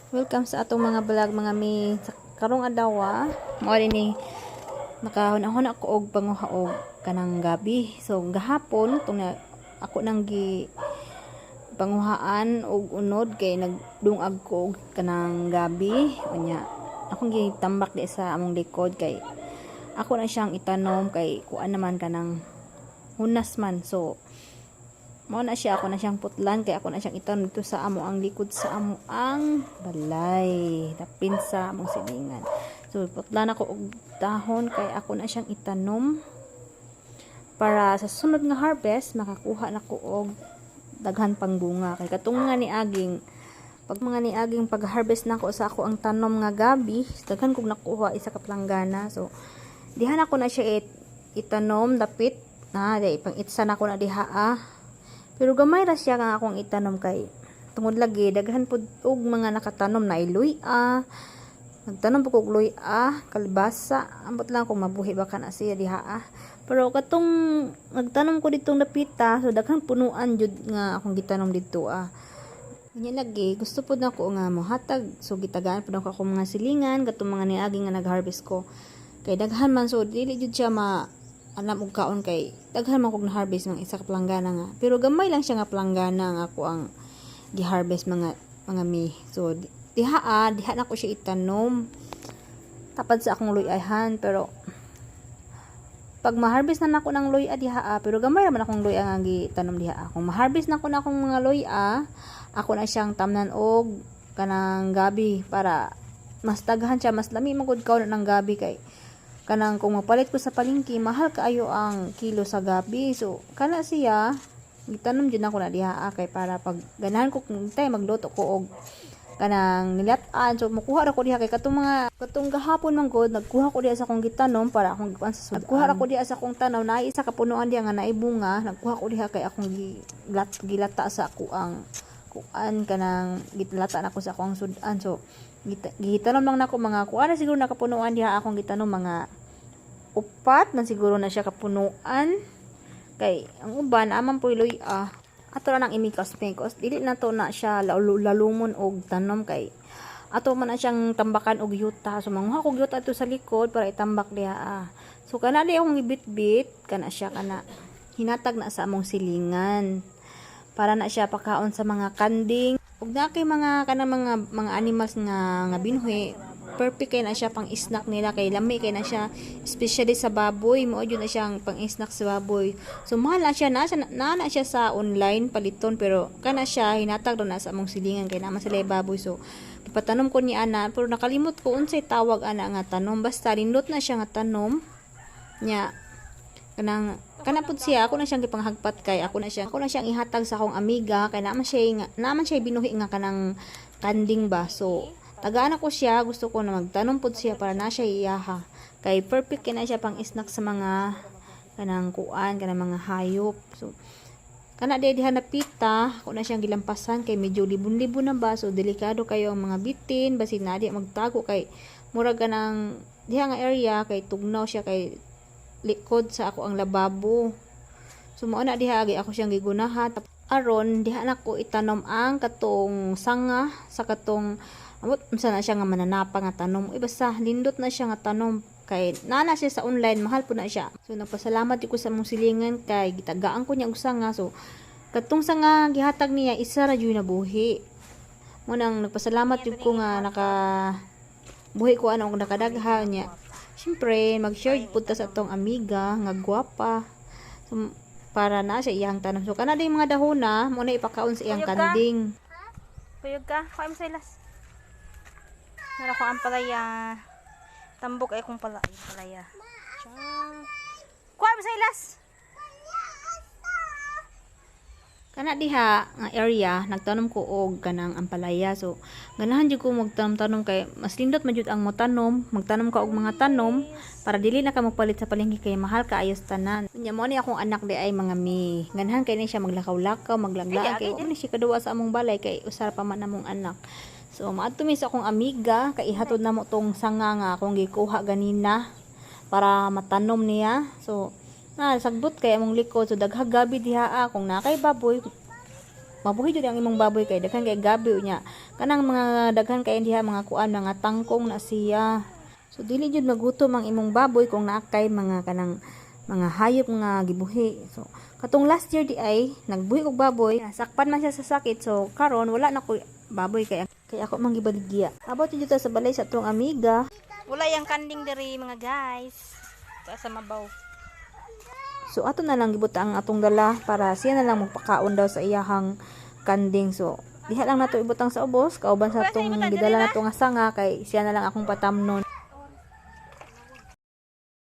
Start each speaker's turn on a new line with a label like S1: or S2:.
S1: Welcome sa atong mga vlog mga mi. Sa karong adlaw mao ni nakahon ako og panguhaog kanang gabi. So gahapon tong ako nang gi panguhaan og unod kay nagdungag ko og kanang gabi. Unya akong gitambak di sa among likod kay ako na siyang itanom kay kuan naman kanang hunas man. So mao na siya, ako na siyang putlan kay ako na siyang itanom dito sa amo ang likod sa amo ang balay dapin sa among silingan. So putlan ako og dahon kay ako na siyang itanom para sa sunod nga harvest makakuha nako og daghan pang bunga. Kay katong mga niaging pag-harvest nako sa ako ang tanom nga gabi, daghan kog nakuha isa ka planggana. So diha ako na siya itanom dapit na day pang itsa nako na diha Pero gamay ra siya nga akong itanom kay tungod lagi daghan pud og mga nakatanom na iluy nagtanom po kog luy kalbasa ambot lang kung mabuhi ba kana siya diha pero katong nagtanom ko ditong napita so daghan punuan jud nga akong gitanom dito Nya lagi gusto pud nako nga mohatag so gitagaan pud ako akong mga silingan katong mga niagi nga nag-harvest ko kay daghan man so dili jud siya alam og kaon kay daghan man kog na harvest ng isa ka planggana nga pero gamay lang siya nga planggana nga ako ang gi-harvest mga mi. So diha na ko siya itanom tapad sa akong luyahan pero pag ma-harvest na nako ng luya diha pero gamay ra man akong luya nga gitanom diha kung ma-harvest na ko na akong mga luya ako na siyang tamnan og kanang gabi para mas daghan siya mas lami magud kaon ng gabi kay kanang kung mapalit ko sa palengke mahal kaayo ang kilo sa gabi. So kana siya gitanom jud ako na diha kay para pag ganahan ko kung tay magluto ko og kanang nilat-an so makuha ra ko diha kay katong gahapon man gud nagkuha ko diha sa akong gitanom para akong gikuan sa sudan. Nagkuha ra ko diha sa akong tanaw na isa ka punuan diha nga naibunga nagkuha ko diha kay akong gilata sa ako ang kuan kanang gitlata na ko sa akong sudan. So gitanom lang nako mga kuan na siguro nakapunuan diha akong gitanom mga upat man siguro na siya kapunuan kay ang uban aman po iloy ato ra nang imikos-mikos dili na to na siya lalumon og tanom kay ato man na siyang tambakan og yuta so manguha kog yuta ato sa likod para itambak diha so kana di akong ibit-bit kana siya kana hinatag na sa among silingan para na siya pakaon sa mga kanding ug na kay mga animals nga binuhi perfect kay na siya pang snack nila kay lami kay na siya especially sa baboy mo jud na siyang pang snack sa baboy. So mahal na siya na siya sa online paliton pero kana siya hinatag na sa among silingan kay naman sila baboy. So patanom ko ni ana pero nakalimot ko unsay tawag ana nga tanom basta lindot na siya nga tanom nya kana pud siya ako na siyang gipanghagpat kay ako na siyang ihatag sa akong amiga kay naman siya binuhi nga kanang kanding ba. So tagaan ako siya gusto ko na magtanom pud siya para na siya iyaha kay perfect kay na siya pang snack sa mga kanang kuan kanang mga hayop. So kana diha napita ako na siyang gilampasan kay medyo libon-libon na ba so delikado kayo ang mga bitin basin na di magtago kay murag kanang diha nga area kay tugnaw siya kay likod sa ako ang lababo. So mao na diha ako siyang gigunahan aron diha na ko itanom ang katong sanga sa katong amot unsa na siya nga mananapa nga tanom basta lindot na siya nga tanom kay nana siya sa online mahal po na siya. So nagpasalamat ko sa mong silingan kay gitagaan ko niya og sanga so katong sanga gihatag niya isa ra jud nabuhi mo nang nagpasalamat jud ko nga buhi ko og nakadagha niya. Siyempre mag-share pud ta sa atong amiga nga gwapa so, para na siya iyang tanom. So kana din mga dahona mo na ipakaon sa iyang kanding.
S2: Puyog ka, kuha mo sa ilas. Nara ko ang palaya. Tambok ay kong palaya. Kuha mo sa ilas.
S1: Kana diha nga area nagtanom ko og kanang ampalaya. So ganahan jud ko magtanom kay mas lindot man jud ang magtanom ka og mga tanom para dili na ka magpalit sa palengke kay mahal ka ayos tanan. Nya mo ni akong anak di ay mga mi. Ganahan kay ni siya maglakaw-lakaw, maglagla kay ni siya kaduwa sa among balay kay usar pa man among anak. So maadto mi sa akong amiga kay ihatod na mo tong sanga nga akong gikuha ganina para matanom niya. So sagbot kay among likod so daghag gabi diha kung nakay baboy mabuhi jud ang imong baboy kay daghan kay gabi unya. Kanang mga daghan kay diha mga kuan mga tangkong na siya. So dili jud magutom ang imong baboy kung naakay mga kanang mga hayop nga gibuhi. So katong last year di ay nagbuhi og baboy, sakpan man siya sa sakit. So karon wala na ko baboy kay ako man gibaligya. Abot jud ta sa balay sa atong amiga.
S2: Wala yang kanding diri mga guys. Sa mabaw.
S1: So ato na lang gibuta ang atong dala para siya na lang magpakaon daw sa iyahang kanding. So diha lang nato ibutang sa ubos kauban sa atong gidala nato nga sanga kay siya na lang akong patamnon.